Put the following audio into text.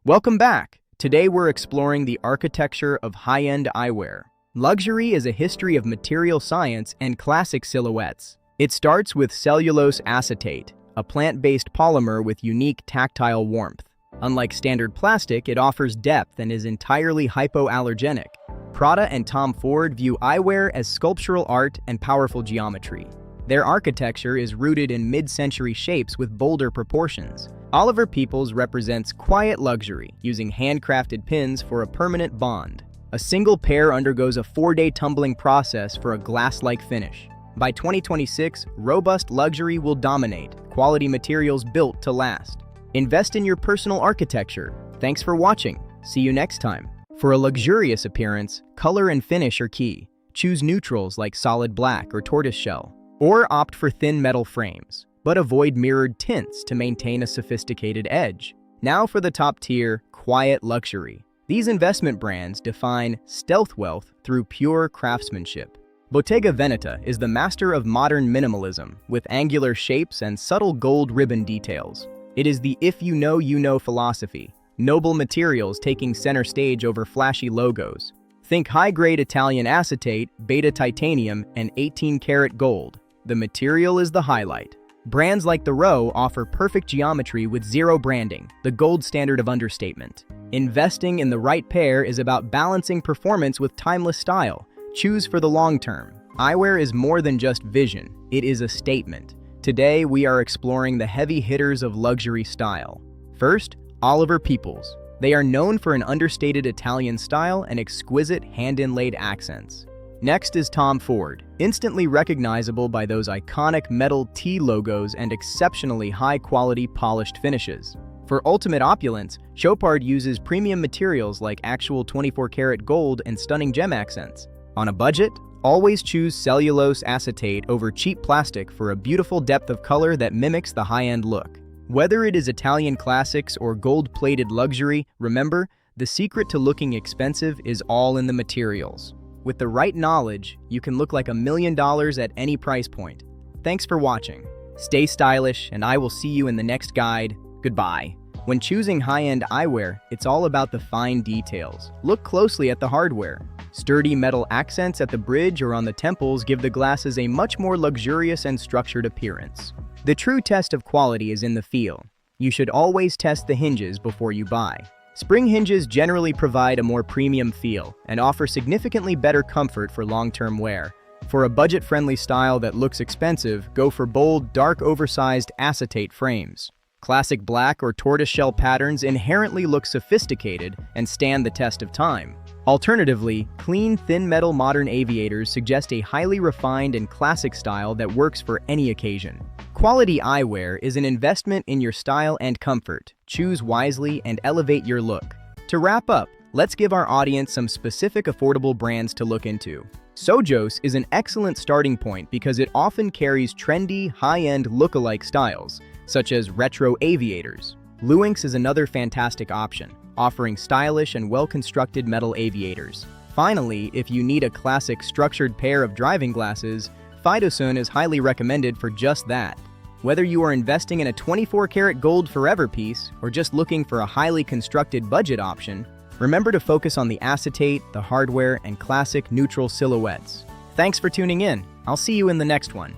Welcome back. Today we're exploring the architecture of high-end eyewear. Luxury is a history of material science and classic silhouettes. It starts with cellulose acetate, a plant-based polymer with unique tactile warmth. Unlike standard plastic, it offers depth and is entirely hypoallergenic. Prada and Tom Ford view eyewear as sculptural art and powerful geometry. Their architecture is rooted in mid-century shapes with bolder proportions. Oliver Peoples represents quiet luxury, using handcrafted pins for a permanent bond. A single pair undergoes a 4-day tumbling process for a glass-like finish. By 2026, robust luxury will dominate, quality materials built to last. Invest in your personal architecture. Thanks for watching. See you next time. For a luxurious appearance, color and finish are key. Choose neutrals like solid black or tortoiseshell, or opt for thin metal frames, but avoid mirrored tints to maintain a sophisticated edge. Now for the top tier, quiet luxury. These investment brands define stealth wealth through pure craftsmanship. Bottega Veneta is the master of modern minimalism, with angular shapes and subtle gold ribbon details. It is the if you know philosophy, noble materials taking center stage over flashy logos. Think high-grade Italian acetate, beta titanium, and 18-karat gold. The material is the highlight. Brands like the Row offer perfect geometry with zero branding, the gold standard of understatement. Investing in the right pair is about balancing performance with timeless style. Choose for the long term. Eyewear is more than just vision, it is a statement. Today, we are exploring the heavy hitters of luxury style. First, Oliver Peoples. They are known for an understated Italian style and exquisite hand-inlaid accents. Next is Tom Ford, instantly recognizable by those iconic metal T logos and exceptionally high-quality polished finishes. For ultimate opulence, Chopard uses premium materials like actual 24-karat gold and stunning gem accents. On a budget, always choose cellulose acetate over cheap plastic for a beautiful depth of color that mimics the high-end look. Whether it is Italian classics or gold-plated luxury, remember, the secret to looking expensive is all in the materials. With the right knowledge, you can look like $1 million at any price point. Thanks for watching. Stay stylish, and I will see you in the next guide. Goodbye. When choosing high-end eyewear, it's all about the fine details. Look closely at the hardware. Sturdy metal accents at the bridge or on the temples give the glasses a much more luxurious and structured appearance. The true test of quality is in the feel. You should always test the hinges before you buy. Spring hinges generally provide a more premium feel and offer significantly better comfort for long-term wear. For a budget-friendly style that looks expensive, go for bold, dark, oversized acetate frames. Classic black or tortoiseshell patterns inherently look sophisticated and stand the test of time. Alternatively, clean, thin metal modern aviators suggest a highly refined and classic style that works for any occasion. Quality eyewear is an investment in your style and comfort. Choose wisely and elevate your look. To wrap up, let's give our audience some specific affordable brands to look into. Sojos is an excellent starting point because it often carries trendy, high-end look-alike styles, such as retro aviators. Luinx is another fantastic option, offering stylish and well-constructed metal aviators. Finally, if you need a classic structured pair of driving glasses, Fidosun is highly recommended for just that. Whether you are investing in a 24-karat gold forever piece or just looking for a highly constructed budget option, remember to focus on the acetate, the hardware, and classic neutral silhouettes. Thanks for tuning in. I'll see you in the next one.